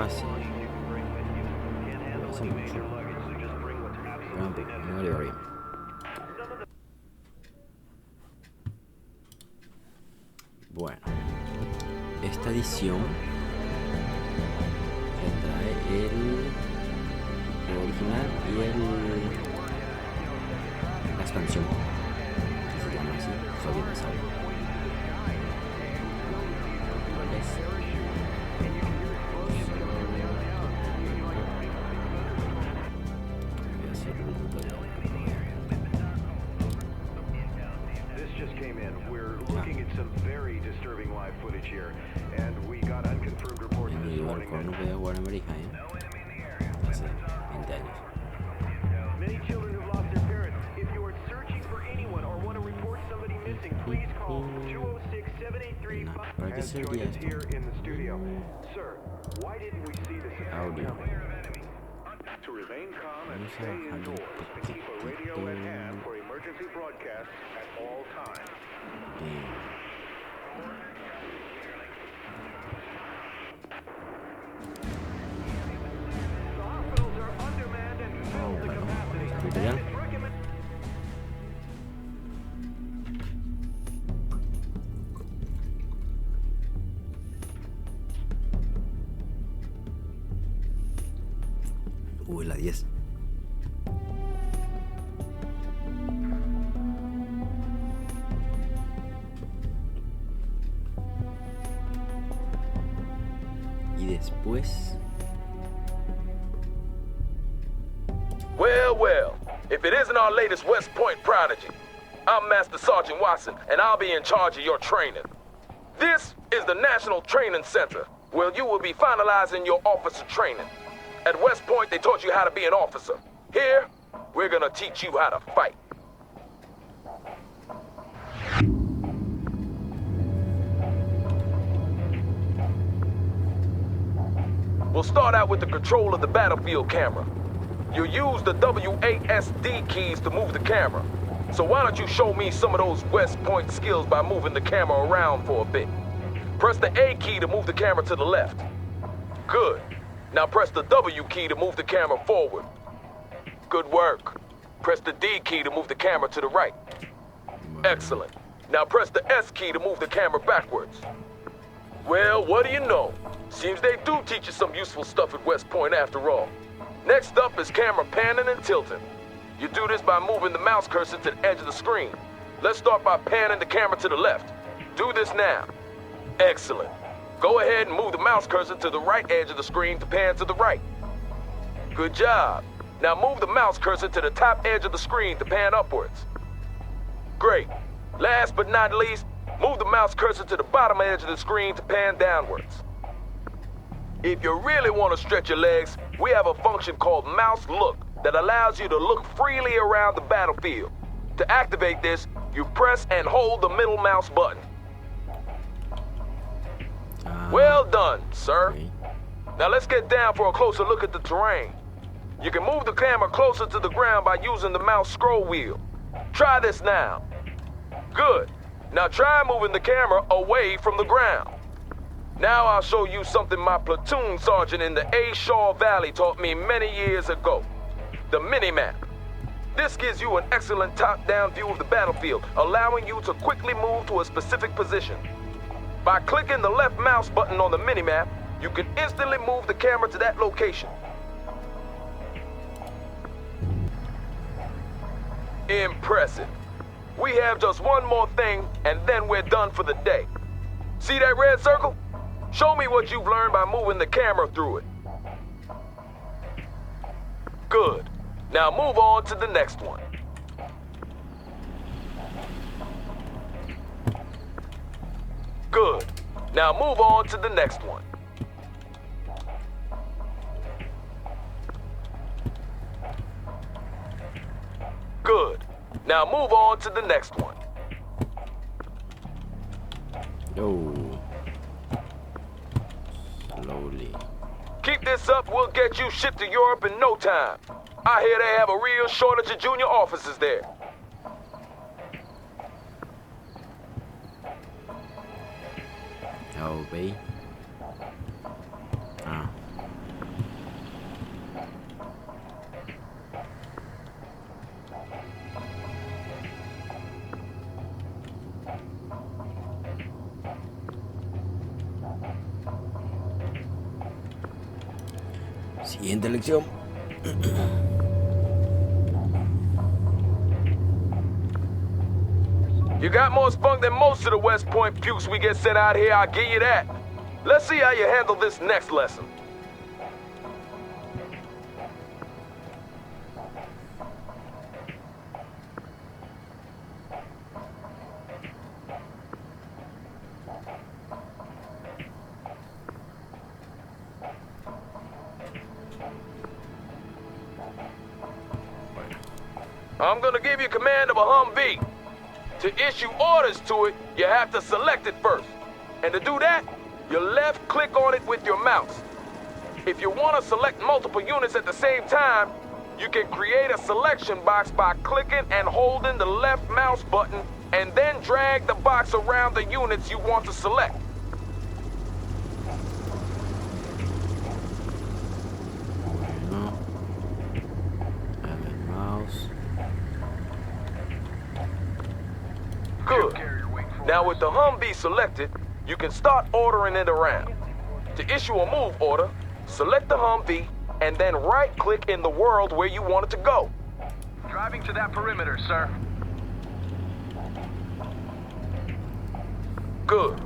hace. Hace mucho. Espera un poco, no le va bien. Bueno, esta edición trae el juego original y la expansión, que se llama así, Zodiac Saga. No podía jugar America, hace 20 años. Many children have lost their parents. If you are searching for anyone or want to report somebody missing, please call 206-783. ¿Para qué serviría esto? Here in the studio. Sir, why didn't we see this Audio. To remain calm and Vamos a stay bajarle indoors. un Keep a radio at hand poquitito. for emergency broadcasts at all times. Bien. The hospitals are undermanned and filled to Bueno, capacity. tutorial. La 10. Y después... Well, if it isn't our latest West Point prodigy, I'm Master Sergeant Watson, and I'll be in charge of your training. This is the National Training Center, where you will be finalizing your officer training. At West Point, they taught you how to be an officer. Here, we're gonna teach you how to fight. We'll start out with the control of the battlefield camera. You'll use the WASD keys to move the camera. So why don't you show me some of those West Point skills by moving the camera around for a bit. Press the A key to move the camera to the left. Good. Now press the W key to move the camera forward. Good work. Press the D key to move the camera to the right. Excellent. Now press the S key to move the camera backwards. Well, what do you know? Seems they do teach you some useful stuff at West Point after all. Next up is camera panning and tilting. You do this by moving the mouse cursor to the edge of the screen. Let's start by panning the camera to the left. Do this now. Excellent. Go ahead and move the mouse cursor to the right edge of the screen to pan to the right. Good job. Now move the mouse cursor to the top edge of the screen to pan upwards. Great. Last but not least, move the mouse cursor to the bottom edge of the screen to pan downwards. If you really want to stretch your legs, we have a function called Mouse Look that allows you to look freely around the battlefield. To activate this, you press and hold the middle mouse button. Well done, sir. Okay. Now let's get down for a closer look at the terrain. You can move the camera closer to the ground by using the mouse scroll wheel. Try this now. Good. Now try moving the camera away from the ground. Now I'll show you something my platoon sergeant in the A. Shaw Valley taught me many years ago. The mini-map. This gives you an excellent top-down view of the battlefield, allowing you to quickly move to a specific position. By clicking the left mouse button on the mini-map, you can instantly move the camera to that location. Impressive. We have just one more thing, and then we're done for the day. See that red circle? Show me what you've learned by moving the camera through it. Good. Now move on to the next one. Good. Now move on to the next one. Good. Now move on to the next one. Oh. Slowly. Keep this up, we'll get you shipped to Europe in no time. I hear they have a real shortage of junior officers there. Oh, ve. Ah. Siguiente lección. You got more spunk than most of the West Point pukes we get sent out here, I'll give you that. Let's see how you handle this next lesson. I'm gonna give you command of a Humvee. To issue orders to it, you have to select it first. And to do that, you left click on it with your mouse. If you want to select multiple units at the same time, you can create a selection box by clicking and holding the left mouse button and then drag the box around the units you want to select. Bueno. Dame el mouse. Good. Now with the Humvee selected, you can start ordering it around. To issue a move order, select the Humvee and then right-click in the world where you want it to go. Driving to that perimeter, sir. Good.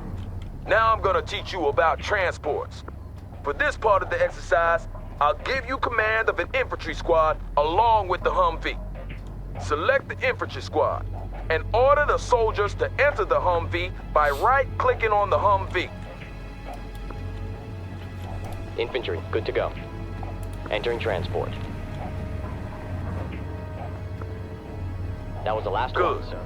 Now I'm gonna teach you about transports. For this part of the exercise, I'll give you command of an infantry squad along with the Humvee. Select the infantry squad and order the soldiers to enter the Humvee by right-clicking on the Humvee. Infantry, good to go. Entering transport. That was the last Good. one, sir.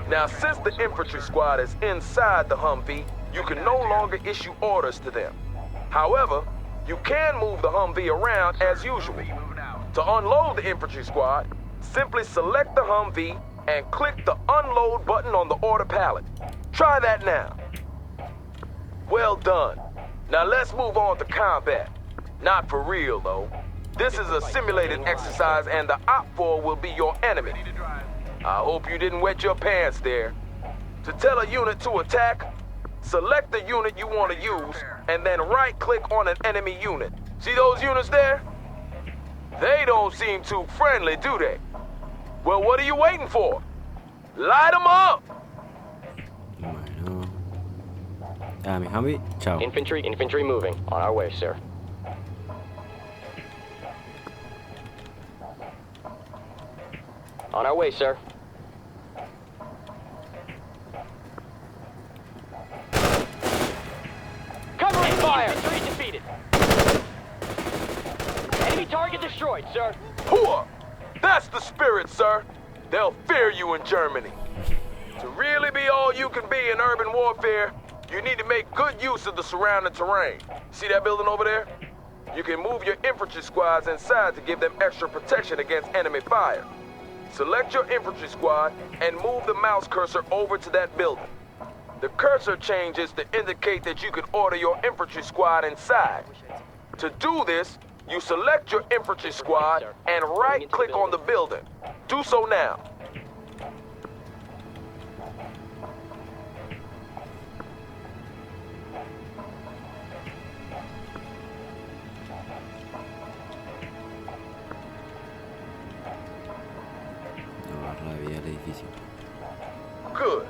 Now, since the infantry squad is inside the Humvee, you can no longer issue orders to them. However, you can move the Humvee around as usual. To unload the infantry squad, simply select the Humvee and click the unload button on the order pallet. Try that now. Well done. Now let's move on to combat. Not for real, though. This is a simulated exercise and the OPFOR will be your enemy. I hope you didn't wet your pants there. To tell a unit to attack, select the unit you want to use and then right-click on an enemy unit. See those units there? They don't seem too friendly, do they? Well, what are you waiting for? Light them up! Bueno. Mi Humvee. Chao. Infantry moving. On our way, sir. On our way, sir. Covering fire! Infantry defeated. Enemy target destroyed, sir. Hooah! That's the spirit, sir. They'll fear you in Germany. To really be all you can be in urban warfare, you need to make good use of the surrounding terrain. See that building over there? You can move your infantry squads inside to give them extra protection against enemy fire. Select your infantry squad and move the mouse cursor over to that building. The cursor changes to indicate that you can order your infantry squad inside. To do this, you select your infantry squad and right-click on the building. Do so now. No, la vida del edificio. Good.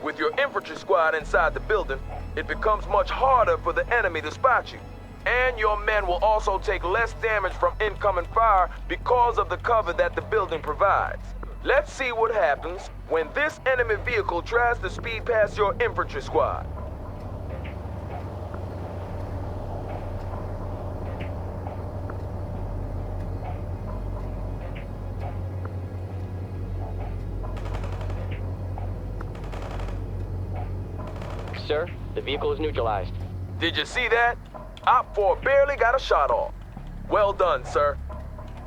With your infantry squad inside the building, it becomes much harder for the enemy to spot you. And your men will also take less damage from incoming fire because of the cover that the building provides. Let's see what happens when this enemy vehicle tries to speed past your infantry squad. Sir, the vehicle is neutralized. Did you see that? OPFOR barely got a shot off. Well done, sir.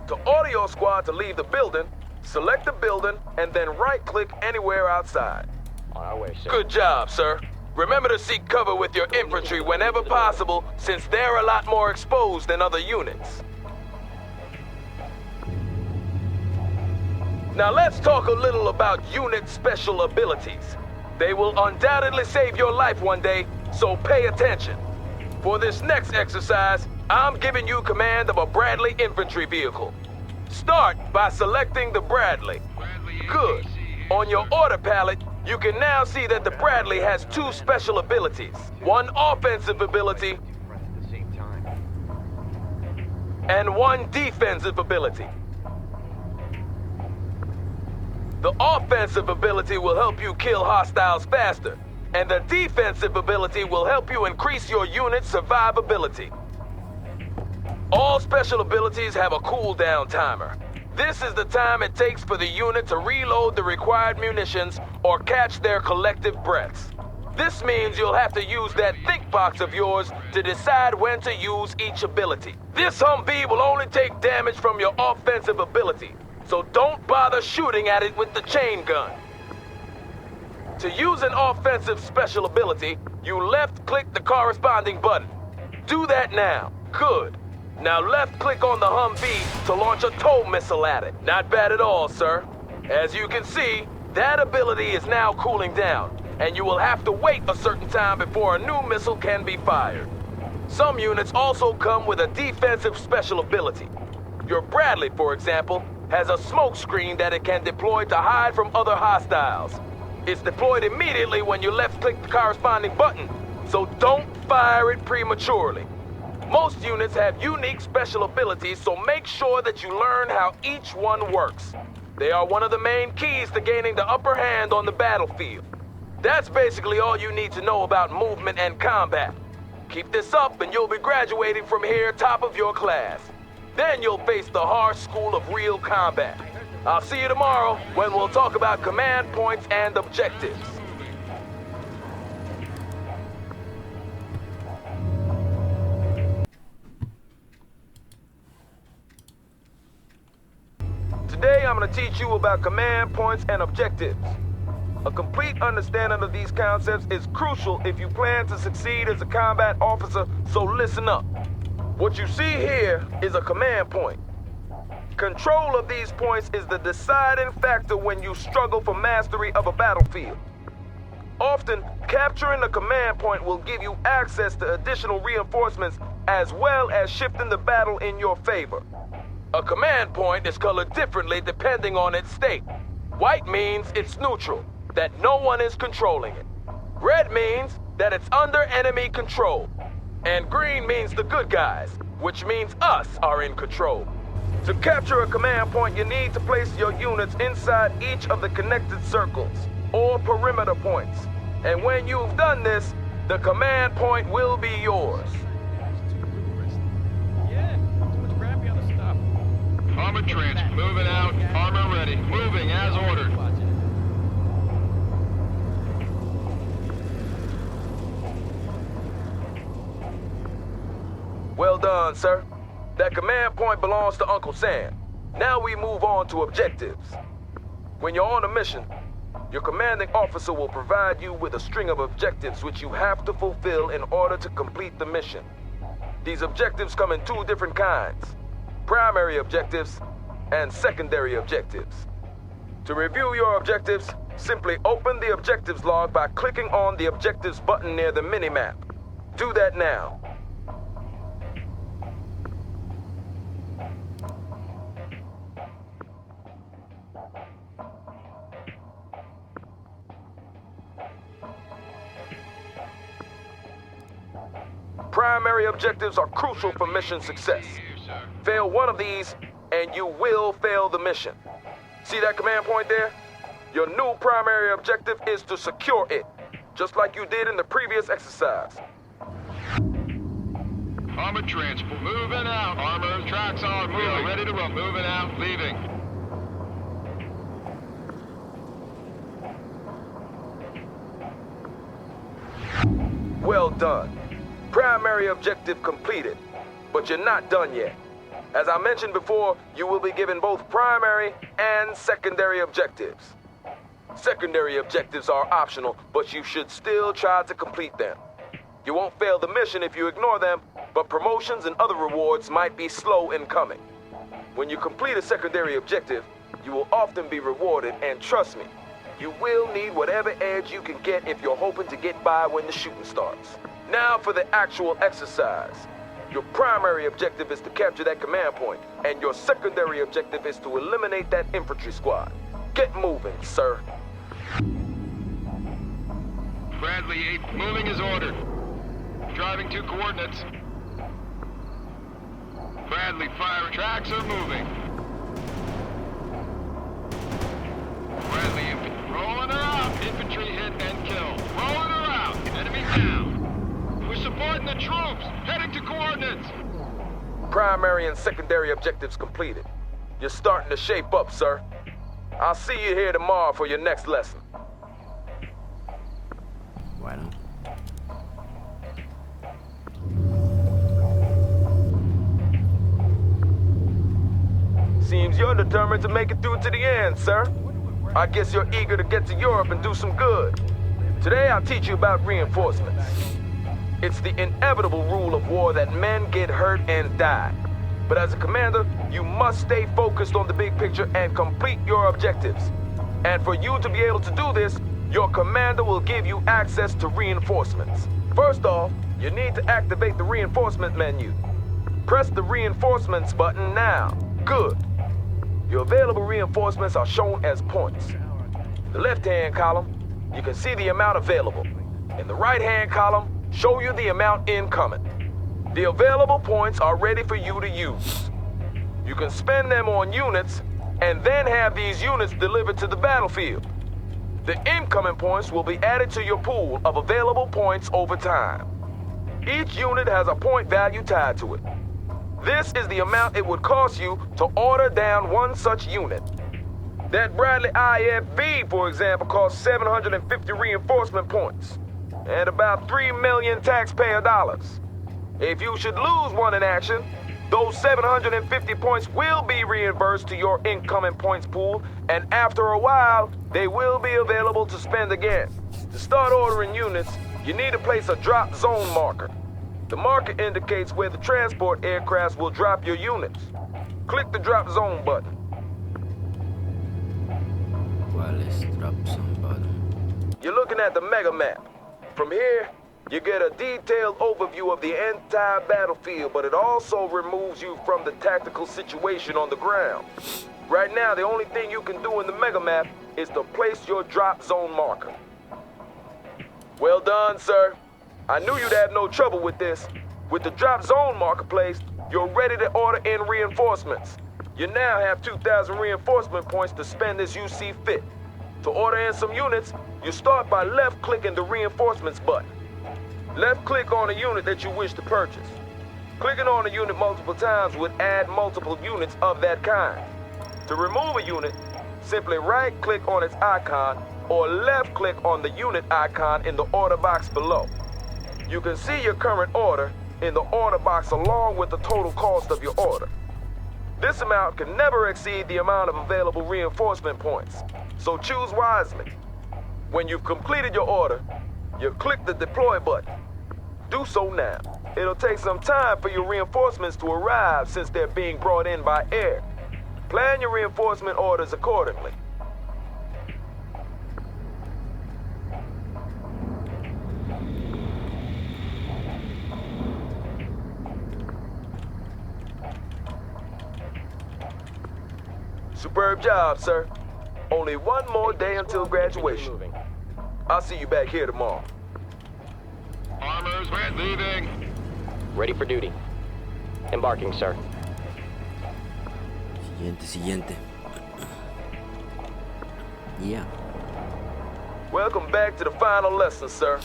To order your squad to leave the building, select the building and then right-click anywhere outside. On our way, sir. Good job, sir. Remember to seek cover with your infantry whenever possible, since they're a lot more exposed than other units. Now let's talk a little about unit special abilities. They will undoubtedly save your life one day, so pay attention. For this next exercise, I'm giving you command of a Bradley infantry vehicle. Start by selecting the Bradley. Good. On your order palette, you can now see that the Bradley has 2 special abilities. One offensive ability and 1 defensive ability. The offensive ability will help you kill hostiles faster, and the defensive ability will help you increase your unit's survivability. All special abilities have a cooldown timer. This is the time it takes for the unit to reload the required munitions or catch their collective breaths. This means you'll have to use that think box of yours to decide when to use each ability. This Humvee will only take damage from your offensive ability, so don't bother shooting at it with the chain gun. To use an offensive special ability, you left-click the corresponding button. Do that now. Good. Now left-click on the Humvee to launch a tow missile at it. Not bad at all, sir. As you can see, that ability is now cooling down, and you will have to wait a certain time before a new missile can be fired. Some units also come with a defensive special ability. Your Bradley, for example, has a smoke screen that it can deploy to hide from other hostiles. It's deployed immediately when you left-click the corresponding button, so don't fire it prematurely. Most units have unique special abilities, so make sure that you learn how each one works. They are one of the main keys to gaining the upper hand on the battlefield. That's basically all you need to know about movement and combat. Keep this up and you'll be graduating from here top of your class. Then you'll face the harsh school of real combat. I'll see you tomorrow when we'll talk about command points and objectives. Today I'm going to teach you about command points and objectives. A complete understanding of these concepts is crucial if you plan to succeed as a combat officer, so listen up. What you see here is a command point. Control of these points is the deciding factor when you struggle for mastery of a battlefield. Often, capturing a command point will give you access to additional reinforcements as well as shifting the battle in your favor. A command point is colored differently depending on its state. White means it's neutral, that no one is controlling it. Red means that it's under enemy control. And green means the good guys, which means us are in control. To capture a command point, you need to place your units inside each of the connected circles, or perimeter points. And when you've done this, the command point will be yours. Armor trans, moving out. Armor ready. Moving as ordered. Well done, sir. That command point belongs to Uncle Sam. Now we move on to objectives. When you're on a mission, your commanding officer will provide you with a string of objectives which you have to fulfill in order to complete the mission. These objectives come in 2 different kinds: primary objectives and secondary objectives. To review your objectives, simply open the objectives log by clicking on the objectives button near the minimap. Do that now. Primary objectives are crucial for mission success. Fail one of these, and you will fail the mission. See that command point there? Your new primary objective is to secure it, just like you did in the previous exercise. Armor transport, moving out. Armor tracks are moving. We are ready to run. Moving out, leaving. Well done. Primary objective completed, but you're not done yet. As I mentioned before, you will be given both primary and secondary objectives. Secondary objectives are optional, but you should still try to complete them. You won't fail the mission if you ignore them, but promotions and other rewards might be slow in coming. When you complete a secondary objective, you will often be rewarded, and trust me, you will need whatever edge you can get if you're hoping to get by when the shooting starts. Now for the actual exercise. Your primary objective is to capture that command point, and your secondary objective is to eliminate that infantry squad. Get moving, sir. Bradley 8, moving as ordered. Driving to coordinates. Bradley, fire. Tracks are moving. Bradley, rolling her out. Infantry hit and kill. Rolling her out. Enemy down. We're supporting the troops. Heading to coordinates. Primary and secondary objectives completed. You're starting to shape up, sir. I'll see you here tomorrow for your next lesson. Bueno. Seems you're determined to make it through to the end, sir. I guess you're eager to get to Europe and do some good. Today I'll teach you about reinforcements. It's the inevitable rule of war that men get hurt and die. But as a commander, you must stay focused on the big picture and complete your objectives. And for you to be able to do this, your commander will give you access to reinforcements. First off, you need to activate the reinforcement menu. Press the reinforcements button now. Good. Your available reinforcements are shown as points. The left-hand column, you can see the amount available. In the right-hand column, show you the amount incoming. The available points are ready for you to use. You can spend them on units and then have these units delivered to the battlefield. The incoming points will be added to your pool of available points over time. Each unit has a point value tied to it. This is the amount it would cost you to order down one such unit. That Bradley IFV, for example, costs 750 reinforcement points and about 3 million taxpayer dollars. If you should lose one in action, those 750 points will be reimbursed to your incoming points pool, and after a while, they will be available to spend again. To start ordering units, you need to place a drop zone marker. The marker indicates where the transport aircrafts will drop your units. Click the drop zone button. ¿Cuál es drop zone button? You're looking at the mega map. From here, you get a detailed overview of the entire battlefield, but it also removes you from the tactical situation on the ground. Right now, the only thing you can do in the mega map is to place your drop zone marker. Well done, sir. I knew you'd have no trouble with this. With the drop zone marker placed, you're ready to order in reinforcements. You now have 2,000 reinforcement points to spend as you see fit. To order in some units, you start by left-clicking the reinforcements button. Left-click on a unit that you wish to purchase. Clicking on a unit multiple times would add multiple units of that kind. To remove a unit, simply right-click on its icon or left-click on the unit icon in the order box below. You can see your current order in the order box along with the total cost of your order. This amount can never exceed the amount of available reinforcement points, so choose wisely. When you've completed your order, you click the deploy button. Do so now. It'll take some time for your reinforcements to arrive since they're being brought in by air. Plan your reinforcement orders accordingly. Superb job, sir. Only one more day until graduation. I'll see you back here tomorrow. Armors, we're leaving. Ready for duty. Embarking, sir. Siguiente. Yeah. Welcome back to the final lesson, sir.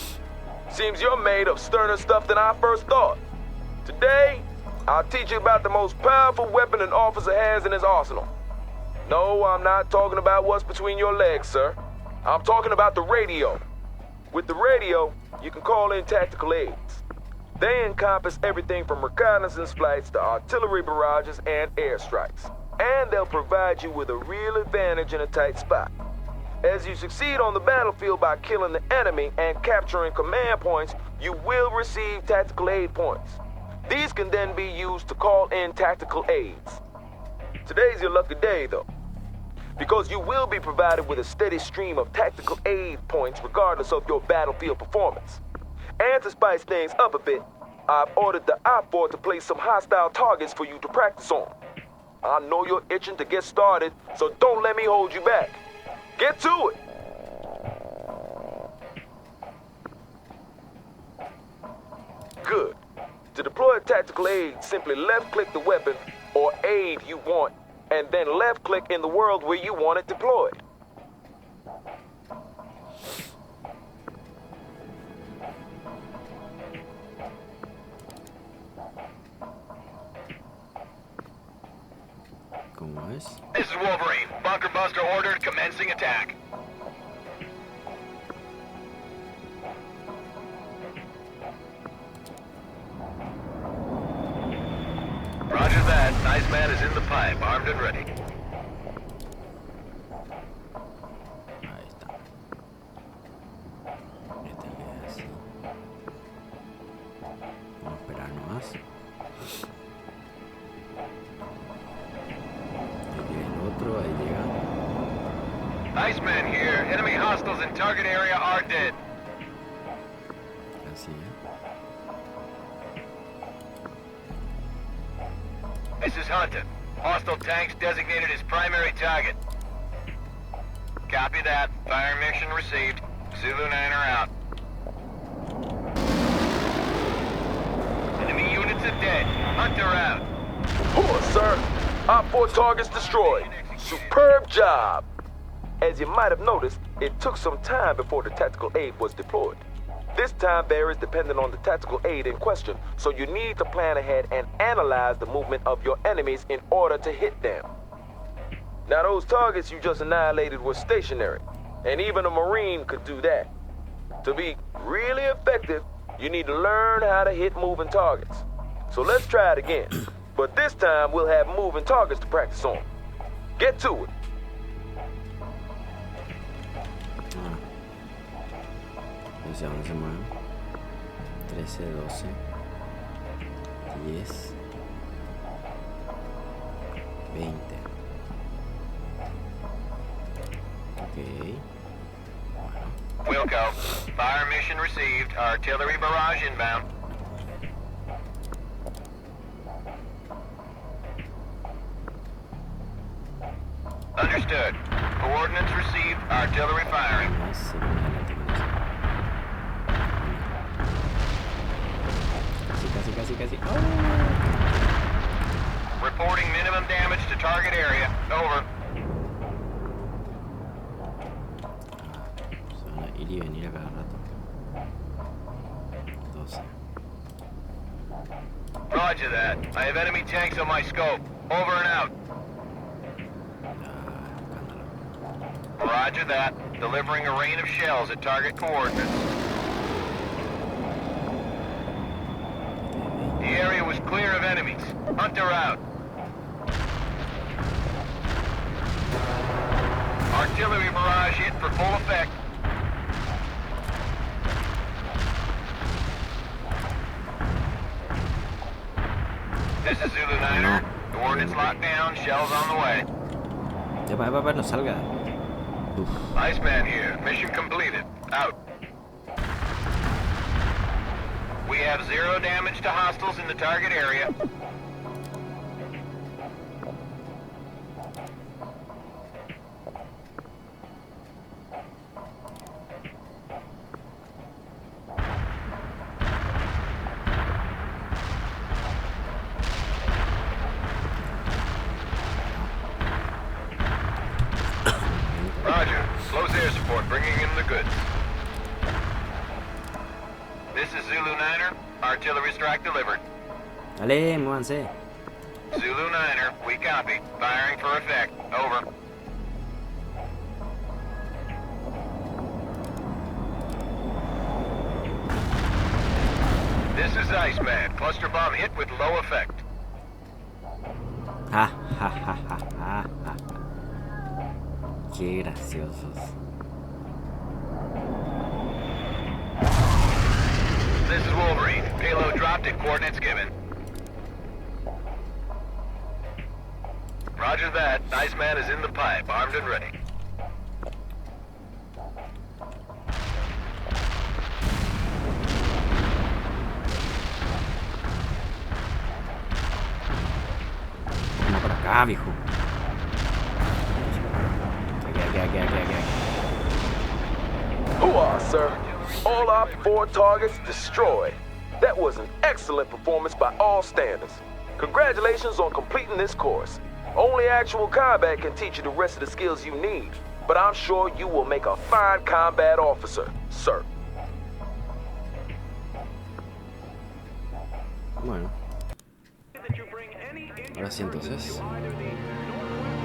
Seems you're made of sterner stuff than I first thought. Today, I'll teach you about the most powerful weapon an officer has in his arsenal. No, I'm not talking about what's between your legs, sir. I'm talking about the radio. With the radio, you can call in tactical aids. They encompass everything from reconnaissance flights to artillery barrages and airstrikes. And they'll provide you with a real advantage in a tight spot. As you succeed on the battlefield by killing the enemy and capturing command points, you will receive tactical aid points. These can then be used to call in tactical aids. Today's your lucky day, though, because you will be provided with a steady stream of tactical aid points regardless of your battlefield performance. And to spice things up a bit, I've ordered the I-4 to place some hostile targets for you to practice on. I know you're itching to get started, so don't let me hold you back. Get to it! Good. To deploy a tactical aid, simply left-click the weapon or aid you want, and then left-click in the world where you want it deployed. ¿Cómo es? This is Wolverine. Bunker Buster ordered, commencing attack. Roger that. Iceman is in the pipe, armed and ready. Ahí está. Este queda así. Vamos a esperar nomás. Ahí llega el otro, ahí llega. Iceman here. Enemy hostiles in target area are dead. Así, This is Hunter. Hostile tanks designated as primary target. Copy that. Fire mission received. Zulu 9 are out. Enemy units are dead. Hunter out. Poor, sir. I-4 targets destroyed. Superb job. As you might have noticed, it took some time before the tactical aid was deployed. This time varies depending on the tactical aid in question, so you need to plan ahead and analyze the movement of your enemies in order to hit them. Now those targets you just annihilated were stationary, and even a Marine could do that. To be really effective, you need to learn how to hit moving targets. So let's try it again, but this time we'll have moving targets to practice on. Get to it. ¿Hacia dónde se mueven? 13, 12, 10, 20. Ok. Wilco. Fire mission received. Artillery barrage inbound. Understood. Coordinates received. Artillery firing. Más, casi. ¡Oh! Reporting minimum damage to target area. Over. Se van a ir y venir a cada rato. 12. Roger that. I have enemy tanks on my scope. Over and out. Escándalo. Roger that. Delivering a rain of shells at target coordinates. The area was clear of enemies. Hunter out. Artillery barrage hit for full effect. This is Zulu 9er. Coordinates locked down. Shells on the way. Ya, no salga. Uf. Iceman here. Mission completed. Out. We have 0 damage to hostiles in the target area. Roger. Close air support, bringing in the goods. This is Zulu 9er. Artillery strike delivered. Dale, muévanse. Zulu 9er, we copy. Firing for effect. Over. This is Iceman. Cluster bomb hit with low effect. Ja. Qué graciosos. This is Wolverine. Payload dropped at coordinates given. Roger that. Iceman is in the pipe, armed and ready. Ah, viejo. Aquí. Hooah, sir. All our 4 targets destroyed. That was an excellent performance by all standards. Congratulations on completing this course. Only actual combat can teach you the rest of the skills you need, but I'm sure you will make a fine combat officer, sir. Bueno, That you bring any ahora sí entonces. either the